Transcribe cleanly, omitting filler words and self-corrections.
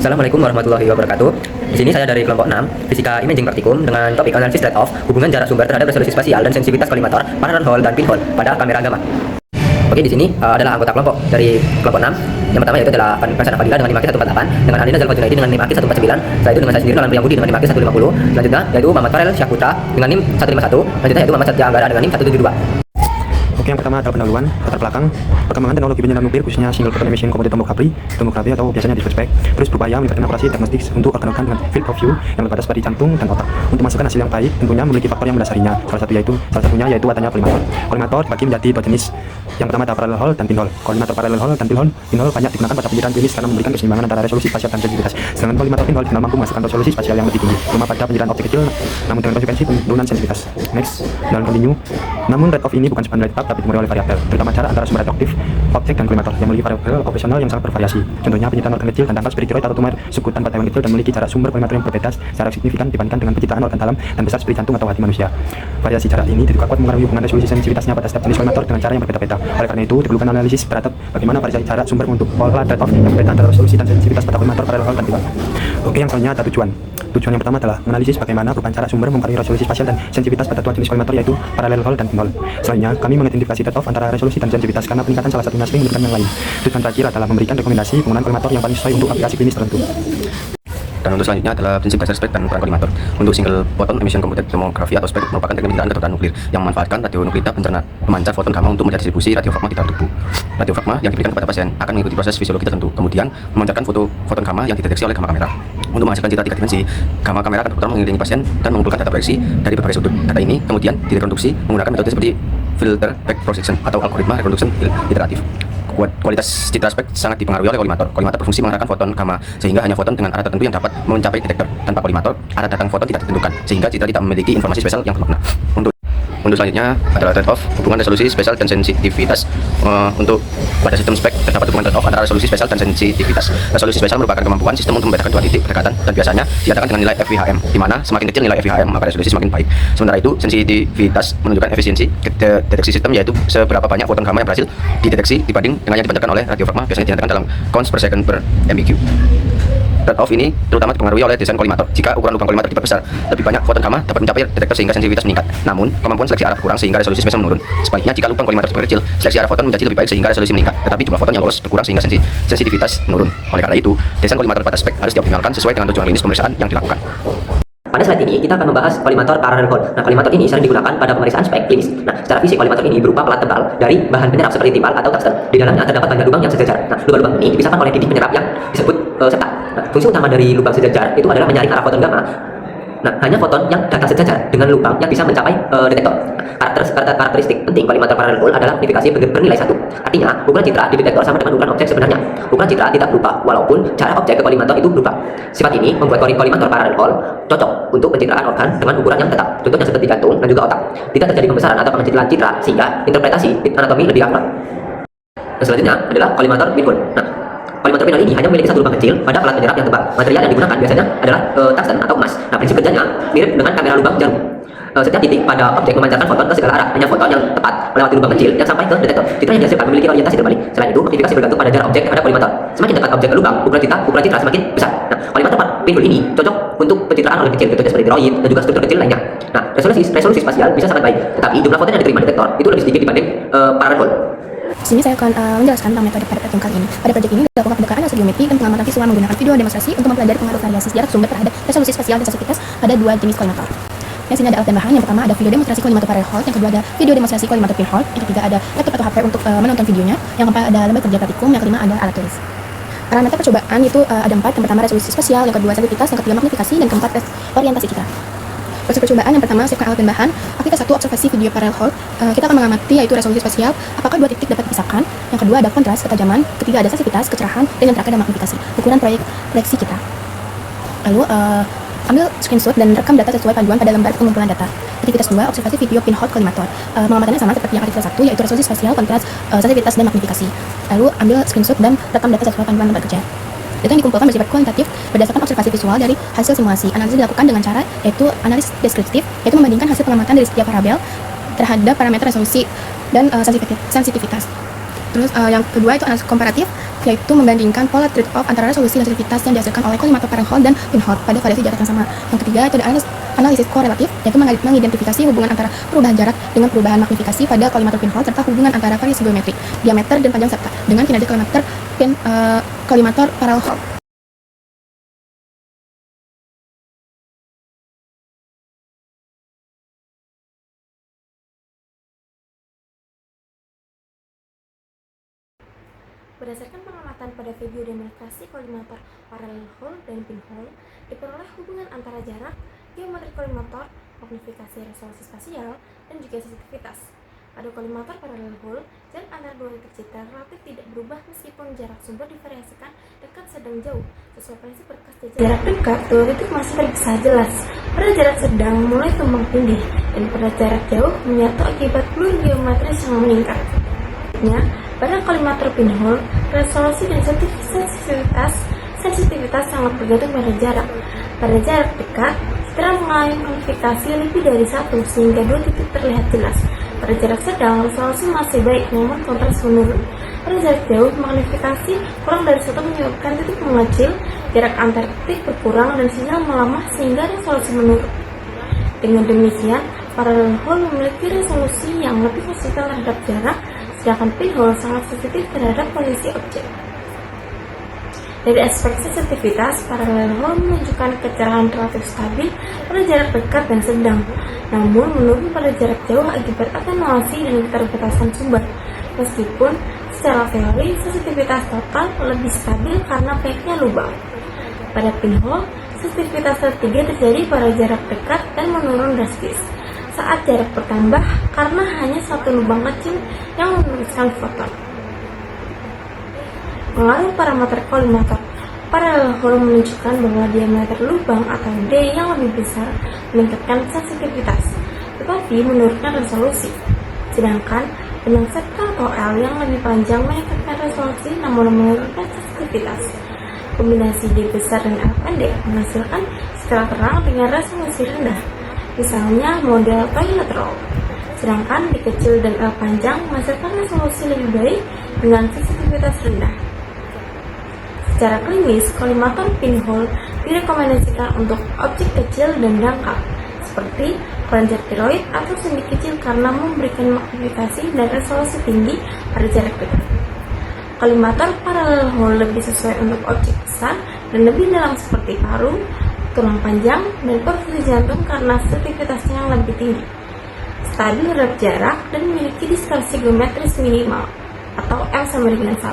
Assalamualaikum warahmatullahi wabarakatuh. Di sini saya dari kelompok 6, Fisika Imaging Praktikum dengan topik analisis trade-off, hubungan jarak sumber terhadap resolusi spasial dan sensitivitas kolimator, parallel hall dan pinhole pada kamera gamma. Oke, di sini adalah anggota kelompok dari kelompok 6. Yang pertama yaitu adalah Fansana Fadila dengan 5K148, dengan Andina Zalfa Junaidi dengan 5K149, setelah itu dengan saya sendiri Nolan Priyambudi dengan 5K150, selanjutnya yaitu Muhammad Farel Syahputra dengan NIM 151, selanjutnya yaitu Muhammad Satya Anggara dengan NIM 172. Oke, yang pertama adalah pendahuluan, latar belakang, perkembangan teknologi penyedot nuklir khususnya single proton emission computed tomography atau biasanya disebut SPEC, terus berupaya meningkatkan akurasi diagnostik untuk organ-organ dengan field of view yang berbatas pada jantung dan otak. Untuk menghasilkan hasil yang baik, tentunya memiliki faktor yang mendasarinya. Salah satunya yaitu adanya kolimator. Kolimator dibagi menjadi dua jenis. Yang pertama ada parallel hall dan pinhole. Kolimator parallel hall dan pinhole banyak digunakan pada penyerahan klinis karena memberikan keseimbangan antara resolusi spasial dan sensitivitas. Sedangkan kolimator pinhole dikenal mampu menghasilkan resolusi spasial yang lebih tinggi, cuma pada penyerahan objek kecil, namun dengan konsekuensi penurunan sensitivitas. Next, dalam continue. Namun trade-off ini bukan sebuah trade-off tapi dipengaruhi oleh variabel, terutama jarak antara sumber radioaktif, objek dan kolimator yang memiliki variabel operasional yang sangat bervariasi. Contohnya pencitraan organ kecil dan tangkal seperti tiroid atau tumor subkut tanpa hewan kecil dan memiliki jarak sumber kolimator yang berbeda secara signifikan dibandingkan dengan pencitraan organ dalam dan besar seperti jantung atau hati manusia. Variasi jarak ini diduga kuat mengaruhi hubungan resolusi sensitivitasnya pada setiap jenis kolimator dengan cara yang berbeda-beda. Oleh karena itu, diperlukan analisis terhadap bagaimana variasi jarak sumber untuk pola trade-off yang berbeda antara resolusi dan sensitivitas pada kolimator parallel hall dan pinhole. Oke, yang selanjutnya ada tujuan. Tujuan yang pertama adalah menganalisis bagaimana perubahan jarak sumber mempengaruhi resolusi spasial dan sensitivitas pada dua jenis kolimator yaitu parallel hall dan pinhole. Selanjutnya, kami mengidentifikasi trade-off antara resolusi dan sensitivitas karena peningkatan salah satunya sering menurunkan yang lain. Tujuan terakhir adalah memberikan rekomendasi penggunaan kolimator yang paling sesuai untuk aplikasi klinis tertentu. Dan untuk selanjutnya adalah prinsip dasar SPEC dan peran kolimator. Untuk single photon emission computed tomography atau SPEC merupakan teknik penelitian kedokteran nuklir yang memanfaatkan radionukliditas pencerna pemancar foton gamma untuk melihat distribusi radiofragma di dalam tubuh. Radiofragma yang diberikan kepada pasien akan mengikuti proses fisiologi tertentu, kemudian memancarkan foton gamma yang dideteksi oleh gamma kamera. Untuk menghasilkan citra 3 dimensi, gamma kamera akan berputar mengelilingi pasien dan mengumpulkan data proyeksi dari berbagai sudut. Data ini kemudian direkonstruksi menggunakan metode seperti filter back projection atau algoritma reconstruction iteratif. Kualitas citra SPEC sangat dipengaruhi oleh kolimator. Kolimator berfungsi mengarahkan foton gamma sehingga hanya foton dengan arah tertentu yang dapat mencapai detektor. Tanpa kolimator, arah datang foton tidak ditentukan sehingga citra tidak memiliki informasi spesial yang bermakna. Untuk selanjutnya adalah trade-off hubungan resolusi spesial dan sensitivitas. Untuk pada sistem SPEC terdapat hubungan trade-off antara resolusi spesial dan sensitivitas. Resolusi spesial merupakan kemampuan sistem untuk membedakan dua titik berdekatan dan biasanya diadakan dengan nilai FVHM, di mana semakin kecil nilai FVHM maka resolusi semakin baik. Sementara itu sensitivitas menunjukkan efisiensi deteksi sistem, yaitu seberapa banyak foton gamma yang berhasil dideteksi dibanding dengan yang dipancarkan oleh radiofragma, biasanya dinyatakan dalam counts per second per MEQ. Trade-off ini terutama dipengaruhi oleh desain kolimator. Jika ukuran lubang kolimator diperbesar, lebih banyak foton gamma dapat mencapai detektor sehingga sensitivitas meningkat. Namun, kemampuan seleksi arah berkurang sehingga resolusi spesial menurun. Sebaliknya, jika lubang kolimator diperkecil, seleksi arah foton menjadi lebih baik sehingga resolusi meningkat. Tetapi jumlah foton yang lolos berkurang sehingga sensitivitas menurun. Oleh karena itu, desain kolimator pada SPEC harus dioptimalkan sesuai dengan tujuan klinis pemeriksaan yang dilakukan. Pada slide ini kita akan membahas kolimator parallel hall. Nah, kolimator ini sering digunakan pada pemeriksaan SPEC klinis. Nah, secara fisik kolimator ini berupa pelat tebal dari bahan penyerap seperti timbal atau tungsten. Di dalamnya terdapat banyak lubang yang sejajar. Nah, lubang-lubang ini dipisahkan oleh dinding penyerap yang disebut septa. Nah, fungsi utama dari lubang sejajar itu adalah menyaring arah foton gamma. Nah, hanya foton yang datang sejajar dengan lubang yang bisa mencapai detektor. Karakteristik penting kolimator parallel hall adalah magnifikasi bernilai 1. Artinya, ukuran citra di detektor sama dengan ukuran objek sebenarnya. Ukuran citra tidak berubah walaupun jarak objek ke kolimator itu berubah. Sifat ini membuat kolimator parallel hall cocok untuk pencitraan organ dengan ukuran yang tetap, contohnya seperti jantung dan juga otak. Tidak terjadi pembesaran atau pengecilan citra sehingga interpretasi anatomi lebih akurat. Dan selanjutnya adalah kolimator pinhole. Nah, kolimator pinhole ini hanya memiliki satu lubang kecil pada pelat penyerap yang tebal. Material yang digunakan biasanya adalah tungsten atau emas. Nah, prinsip kerjanya mirip dengan kamera lubang jarum. Setiap titik pada objek memancarkan foton ke segala arah. Hanya foton yang tepat melewati lubang kecil yang sampai ke detektor. Citra yang dihasilkan memiliki orientasi terbalik. Selain itu, magnifikasi bergantung pada jarak objek terhadap kolimator. Semakin dekat objek ke lubang, ukuran citra semakin besar. Nah, kolimator pinhole ini cocok untuk pencitraan organ kecil, contohnya seperti tiroid dan juga struktur kecil lainnya. Nah, resolusi spasial bisa sangat baik, tetapi jumlah foton yang diterima detektor itu lebih sedikit dibanding parallel hall. Di sini saya akan menjelaskan tentang metode pada proyek kali ini. Pada proyek ini dilakukan pendekatan hasil geometri dan pengamatan visual menggunakan video demonstrasi untuk mempelajari pengaruh variasi jarak sumber terhadap resolusi spasial dan sensitivitas pada dua jenis kolimator. Di sini ada alat dan bahan. Yang pertama ada video demonstrasi kolimator parallel hall, yang kedua ada video demonstrasi kolimator pinhole, yang ketiga ada laptop atau HP untuk menonton videonya, yang keempat ada lembar kerja praktikum, yang kelima ada alat tulis. Parameter percobaan itu ada 4. Yang pertama resolusi spasial, yang kedua sensitivitas, yang ketiga magnifikasi, dan keempat orientasi citra. Proses percobaan yang pertama siapkan alat dan bahan. Aktivitas 1 observasi video parallel hall. Kita akan mengamati yaitu resolusi spasial, apakah dua titik dapat dipisahkan. Yang kedua ada kontras, ketajaman. Ketiga ada sensitivitas, kecerahan, dan yang terakhir ada magnifikasi, ukuran proyeksi citra. Lalu ambil screenshot dan rekam data sesuai panduan pada lembar pengumpulan data. Aktivitas 2 observasi video pinhole kolimator. Pengamatannya sama seperti yang aktivitas 1 yaitu resolusi spasial, kontras, sensitivitas, dan magnifikasi. Lalu ambil screenshot dan rekam data sesuai panduan lembar kerja. Data yang dikumpulkan bersifat kualitatif berdasarkan observasi visual dari hasil simulasi. Analisis dilakukan dengan cara yaitu analisis deskriptif, yaitu membandingkan hasil pengamatan dari setiap variabel terhadap parameter resolusi dan sensitivitas. Terus yang kedua itu analisis komparatif, yaitu membandingkan pola trade-off antara resolusi dan sensitivitas yang dihasilkan oleh kolimator Parallel dan pinhole pada variasi jarak yang sama. Yang ketiga itu ada analisis korelatif, yaitu mengidentifikasi hubungan antara perubahan jarak dengan perubahan magnifikasi pada kolimator pinhole serta hubungan antara variasi geometrik, diameter dan panjang septa dengan kinerja kolimator Parallel. Berdasarkan pengamatan pada video demonstrasi kolimator parallel hole dan pinhole, diperoleh hubungan antara jarak, geometri kolimator, magnifikasi resolusi spasial, dan juga sensitivitas. Pada kolimator parallel hole, jarak antara dua titik citra relatif tidak berubah meskipun jarak sumber divariasikan dekat, sedang, jauh. Sesuai prinsip berkas jajar. Jarak dekat, dua titik masih terpisah jelas. Pada jarak sedang mulai tumpang tindih, dan pada jarak jauh menyatu akibat blur geometris yang meningkat. Pada kolimator pinhole, resolusi dan sensitivitas sangat bergantung pada jarak. Pada jarak dekat, citra mengalami magnifikasi lebih dari 1 sehingga dua titik terlihat jelas. Pada jarak sedang, resolusi masih baik namun kontras menurun. Pada jarak jauh, magnifikasi kurang dari 1 menyebabkan titik mengecil, jarak antar titik berkurang dan sinyal melemah sehingga resolusi menurun. Dengan demikian, parallel hole memiliki resolusi yang lebih konsisten terhadap jarak, sedangkan pinhole sangat sensitif terhadap posisi objek. Dari aspek sensitivitas, parallel hole menunjukkan kecerahan relatif stabil pada jarak dekat dan sedang, namun menurun pada jarak jauh akibat atenuasi dan keterbatasan sumber. Meskipun secara teori sensitivitas total lebih stabil karena banyaknya lubang. Pada pinhole, sensitivitas tertinggi terjadi pada jarak dekat dan menurun drastis saat jarak bertambah karena hanya satu lubang kecil yang menuliskan foton. Pengaruh parameter kolimator parallel hole menunjukkan bahwa diameter lubang atau D yang lebih besar meningkatkan sensitivitas, tetapi menurunkan resolusi. Sedangkan benang septa atau L yang lebih panjang meningkatkan resolusi namun menurunkan sensitivitas. Kombinasi D besar dan L pendek menghasilkan skala terang dengan resolusi rendah, misalnya model toilet roll. Sedangkan D kecil dan L panjang menghasilkan resolusi lebih baik dengan sensitivitas rendah. Secara klinis, kolimator pinhole direkomendasikan untuk objek kecil dan dangkal, seperti kelenjar tiroid atau sendi kecil karena memberikan magnifikasi dan resolusi tinggi pada jarak dekat. Kolimator parallel hole lebih sesuai untuk objek besar dan lebih dalam seperti paru, tulang panjang, dan perfusi jantung karena sensitivitasnya yang lebih tinggi, stabil terhadap jarak, dan memiliki distorsi geometris minimal atau M sama dengan 1.